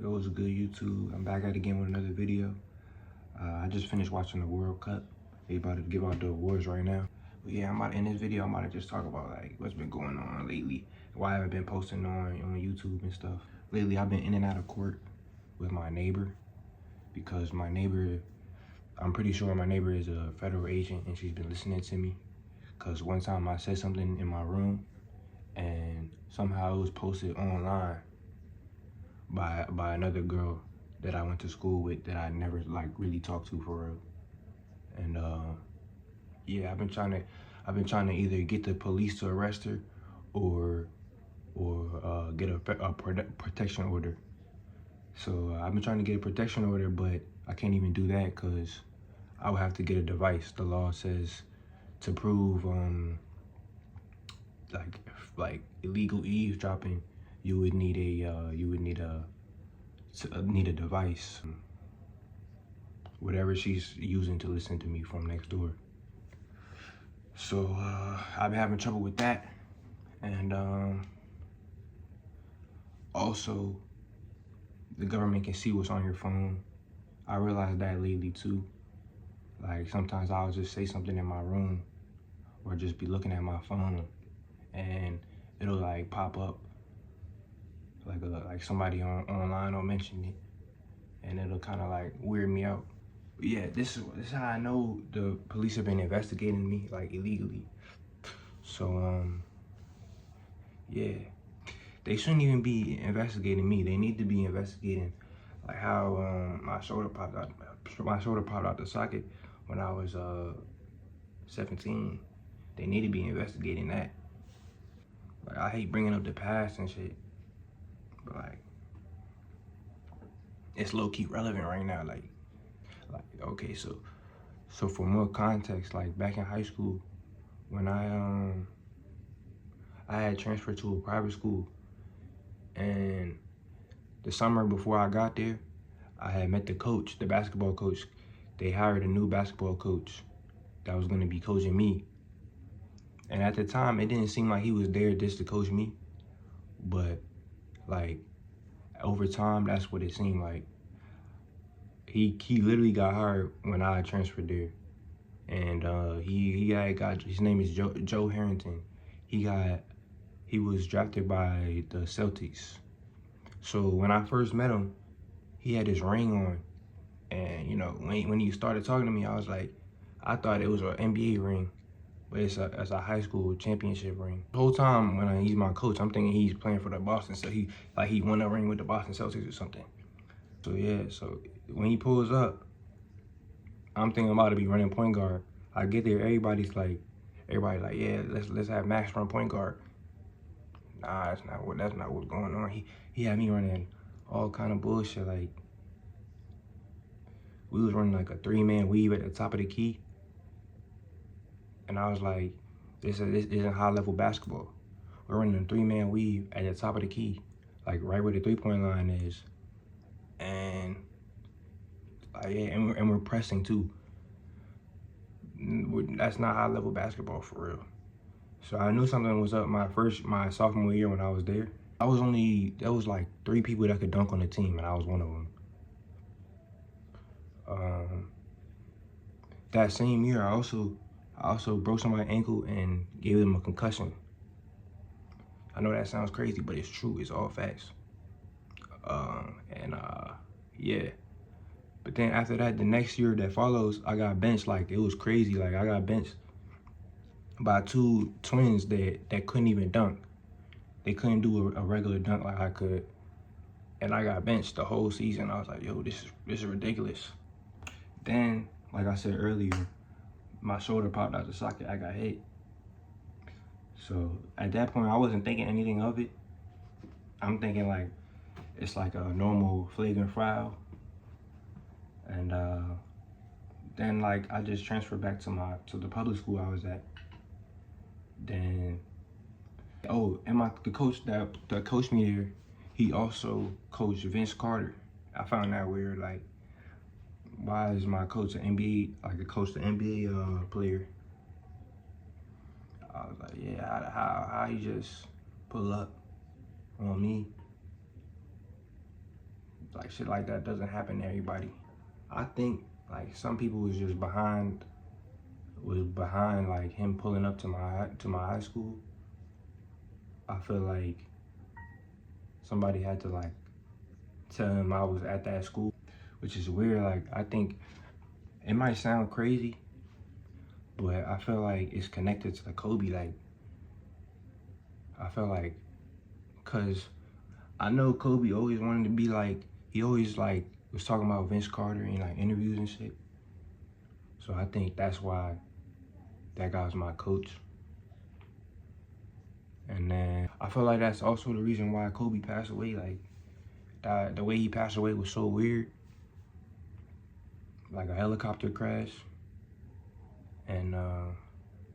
Yo, what's good, YouTube? I'm back at it again with another video. I just finished watching the World Cup. They about to give out the awards right now. But yeah, in this video, I'm about to just talk about like what's been going on lately, why I haven't been posting on YouTube and stuff. Lately, I've been in and out of court with my neighbor because my neighbor, I'm pretty sure my neighbor is a federal agent and she's been listening to me. Cause one time I said something in my room and somehow it was posted online by another girl that I went to school with that I never like really talked to for real. And yeah, I've been trying to either get the police to arrest her or get a protection order. So I've been trying to get a protection order, but I can't even do that because I would have to get a device. The law says to prove like illegal eavesdropping, you would need a device, whatever she's using to listen to me from next door. So I've been having trouble with that, and also the government can see what's on your phone. I realized that lately too. Like sometimes I'll just say something in my room or just be looking at my phone and it'll like pop up like somebody online will mention it, and it'll kind of like weird me out. But yeah, this is how I know the police have been investigating me like illegally. So yeah, they shouldn't even be investigating me. They need to be investigating like how my shoulder popped out the socket when I was 17. They need to be investigating that. Like I hate bringing up the past and shit, but like it's low-key relevant right now. Like okay, so for more context, like back in high school when I had transferred to a private school, and the summer before I got there, I had met the coach, the basketball coach. They hired a new basketball coach that was going to be coaching me. And at the time, it didn't seem like he was there just to coach me, but like over time, that's what it seemed like. He literally got hired when I transferred there, and he got his name is Joe Harrington. He was drafted by the Celtics. So when I first met him, he had his ring on, and you know when he started talking to me, I was like, I thought it was an NBA ring, but it's a high school championship ring. The whole time when he's my coach, I'm thinking he's playing for the Boston, so he won a ring with the Boston Celtics or something. So yeah, so when he pulls up, I'm thinking I'm about to be running point guard. I get there, everybody's like, yeah, let's have Max run point guard. Nah, that's not what's going on. He had me running all kind of bullshit. Like we was running like a 3-man weave at the top of the key, and I was like, this isn't high level basketball. We're running a 3-man weave at the top of the key, like right where the 3-point line is, and yeah, and we're pressing too. That's not high level basketball for real. So I knew something was up my sophomore year when I was there. There was like 3 people that could dunk on the team, and I was one of them. That same year, I also broke somebody's ankle and gave them a concussion. I know that sounds crazy, but it's true. It's all facts. Yeah. But then after that, the next year that follows, I got benched. Like it was crazy. Like I got benched by 2 twins that couldn't even dunk. They couldn't do a regular dunk like I could, and I got benched the whole season. I was like, yo, this is ridiculous. Then, like I said earlier, my shoulder popped out the socket. I got hit. So at that point, I wasn't thinking anything of it. I'm thinking like it's like a normal flagrant foul, and then like I just transferred back to the public school I was at. Then and the coach that coached me there, he also coached Vince Carter. I found that weird. Like, why is my coach an NBA, like a coach, the NBA player? I was like, yeah, how you just pull up on me? Like shit like that doesn't happen to everybody. I think like some people was just behind like him pulling up to my high school. I feel like somebody had to like tell him I was at that school, which is weird. Like I think it might sound crazy, but I feel like it's connected to the Kobe. Like I feel like, cause I know Kobe always wanted to be like, he always like was talking about Vince Carter in like interviews and shit. So I think that's why that guy was my coach. And then I feel like that's also the reason why Kobe passed away. Like the way he passed away was so weird. Like a helicopter crash. And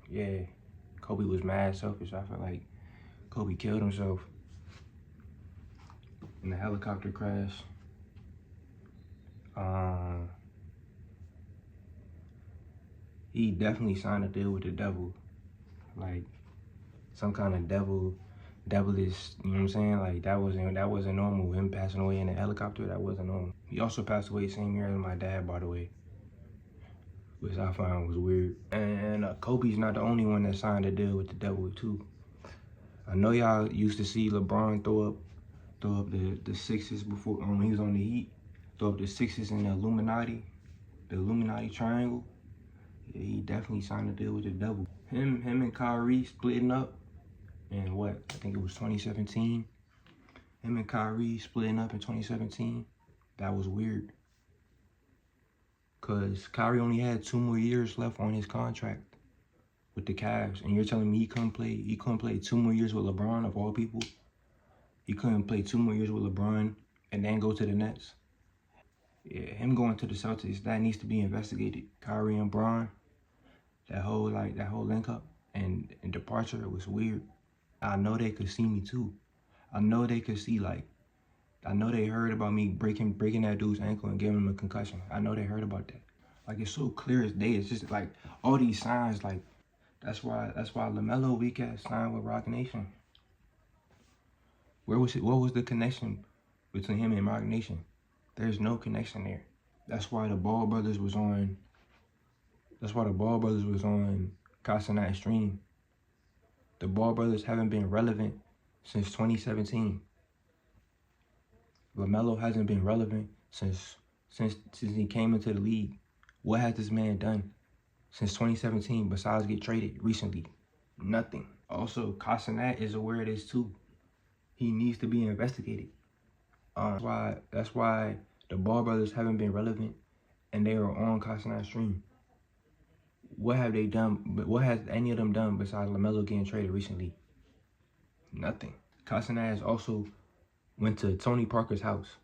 yeah, Kobe was mad selfish. I feel like Kobe killed himself in the helicopter crash. He definitely signed a deal with the devil. Like some kind of devilish, you know what I'm saying? Like that wasn't normal. Him passing away in a helicopter, that wasn't normal. He also passed away same year as my dad, by the way, which I found was weird. And Kobe's not the only one that signed a deal with the devil too. I know y'all used to see LeBron throw up the sixes before when he was on the Heat. Throw up the sixes in the Illuminati triangle. Yeah, he definitely signed a deal with the devil. Him and Kyrie splitting up in what? I think it was 2017. Him and Kyrie splitting up in 2017. That was weird. Cause Kyrie only had 2 more years left on his contract with the Cavs, and you're telling me he couldn't play 2 more years with LeBron of all people? He couldn't play 2 more years with LeBron and then go to the Nets? Yeah, him going to the Celtics, that needs to be investigated. Kyrie and Bron, that whole link up and departure was weird. I know they could see me too. I know they could see, like, I know they heard about me breaking that dude's ankle and giving him a concussion. I know they heard about that. Like, it's so clear as day. It's just like all these signs. Like, that's why LaMelo weak ass signed with Roc Nation. What was the connection between him and Roc Nation? There's no connection there. That's why the Ball brothers was on. That's why the Ball brothers was on Casanat Stream. The Ball brothers haven't been relevant since 2017. LaMelo hasn't been relevant since he came into the league. What has this man done since 2017 besides get traded recently? Nothing. Also, Casanat is aware of this too. He needs to be investigated. That's why the Ball brothers haven't been relevant, and they are on Casanat Stream. What have they done? But what has any of them done besides LaMelo getting traded recently? Nothing. Casanat has also went to Tony Parker's house.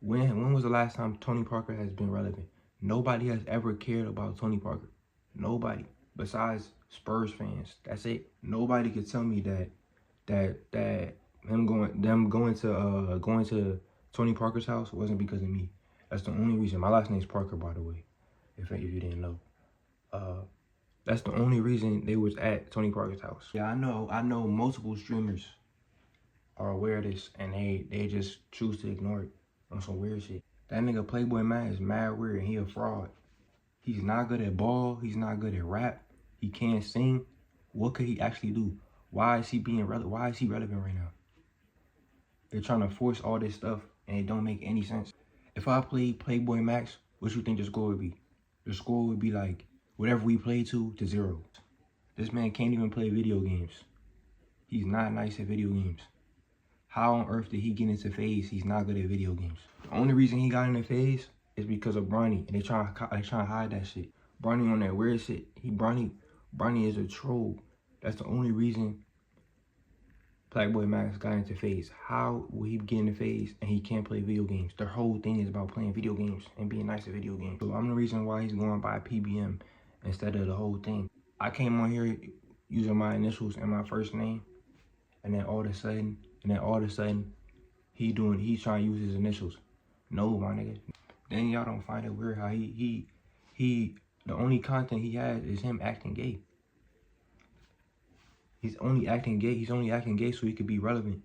When was the last time Tony Parker has been relevant? Nobody has ever cared about Tony Parker. Nobody. Besides Spurs fans. That's it. Nobody could tell me that them going to Tony Parker's house wasn't because of me. That's the only reason. My last name's Parker, by the way, if you didn't know. That's the only reason they was at Tony Parker's house. Yeah, I know multiple streamers are aware of this, and they just choose to ignore it on some weird shit. That nigga Playboy Man is mad weird, and he a fraud. He's not good at ball. He's not good at rap. He can't sing. What could he actually do? Why is he being relevant? Why is he relevant right now? They're trying to force all this stuff, and it don't make any sense. If I played Playboy Max, what you think the score would be? The score would be like whatever we play to 0. This man can't even play video games. He's not nice at video games. How on earth did he get into FaZe? He's not good at video games. The only reason he got into FaZe is because of Bronny, and they trying to hide that shit. Bronny on that weird shit. Bronny is a troll. That's the only reason Playboy Max got into FaZe. How will he get into FaZe and he can't play video games? The whole thing is about playing video games and being nice at video games. So I'm the reason why he's going by PBM instead of the whole thing. I came on here using my initials and my first name, and then all of a sudden, he's trying to use his initials. No, my nigga. Then y'all don't find it weird how he the only content he has is him acting gay. He's only acting gay so he could be relevant.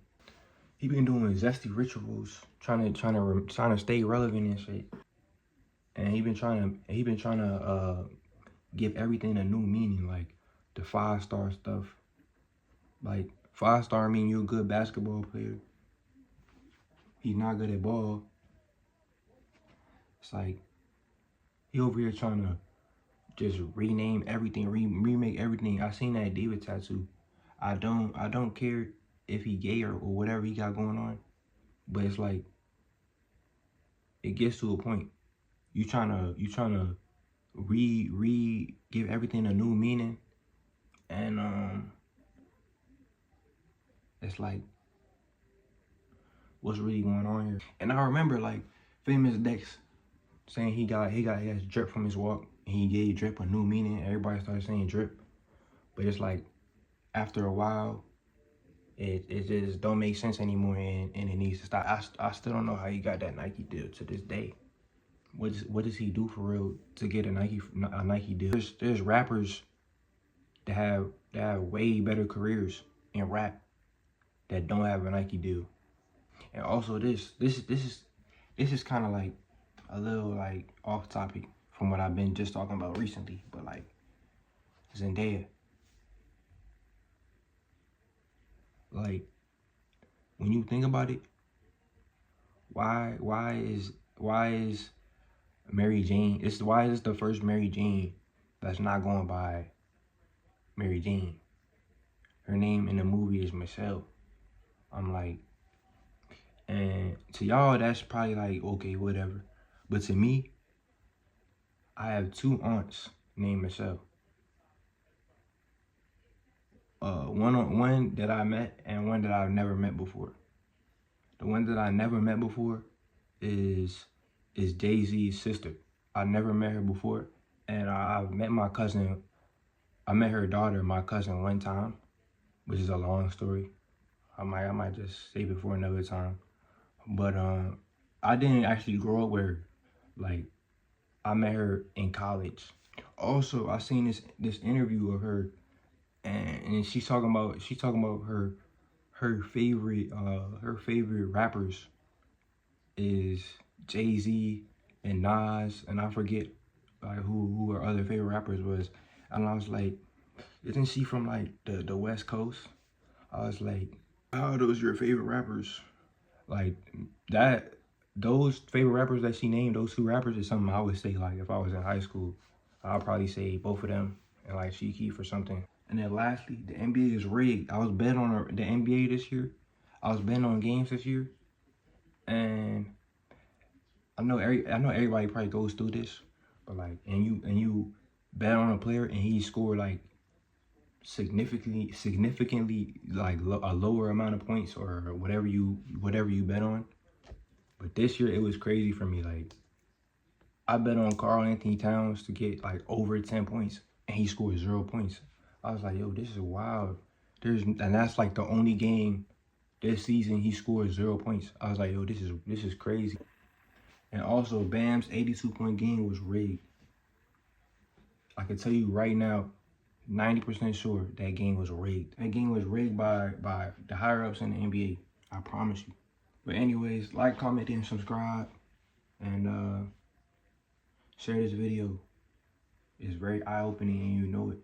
He been doing zesty rituals, trying to stay relevant and shit. And he been trying to give everything a new meaning, like the 5-star stuff. Like 5-star mean you're a good basketball player. He's not good at ball. It's like he over here trying to just rename everything, remake everything. I seen that David tattoo. I don't care if he gay or whatever he got going on, but it's like it gets to a point. You trying to give everything a new meaning, and it's like, what's really going on here? And I remember like Famous Dex saying he has drip from his walk, and he gave drip a new meaning. Everybody started saying drip, but it's like after a while, it just don't make sense anymore, and it needs to stop. I still don't know how he got that Nike deal to this day. What does he do for real to get a Nike deal? There's rappers that have way better careers in rap that don't have a Nike deal. And also this is kind of like a little like off topic from what I've been just talking about recently, but like Zendaya, like when you think about it, why is Mary Jane, why is this the first Mary Jane that's not going by Mary Jane? Her name in the movie is Michelle. I'm like, and to y'all that's probably like, okay, whatever. But to me, I have 2 aunts named Michelle. One that I met and one that I've never met before. The one that I never met before is Jay-Z's sister. I never met her before, and I've met my cousin. I met her daughter, my cousin, one time, which is a long story. I might just save it for another time. But I didn't actually grow up with her. Like, I met her in college. Also, I seen this interview of her, and she's talking about her favorite rappers is Jay-Z and Nas, and I forget like who her other favorite rappers was. And I was like, isn't she from like the West Coast? I was like, how are those your favorite rappers? Like those favorite rappers that she named, those 2 rappers, is something I would say. Like if I was in high school, I'll probably say both of them and like she Keef or something. And then lastly, the NBA is rigged. I was betting on the NBA this year. I was betting on games this year, and I know everybody probably goes through this, but like, and you bet on a player and he scored like significantly like a lower amount of points or whatever you bet on. But this year it was crazy for me. Like I bet on Karl Anthony Towns to get like over 10 points and he scored 0 points. I was like, yo, this is wild. And that's like the only game this season he scored 0 points. I was like, yo, this is crazy. And also Bam's 82-point game was rigged. I can tell you right now, 90% sure that game was rigged. That game was rigged by the higher ups in the NBA. I promise you. But anyways, like, comment, and subscribe, and share this video. It's very eye-opening and you know it.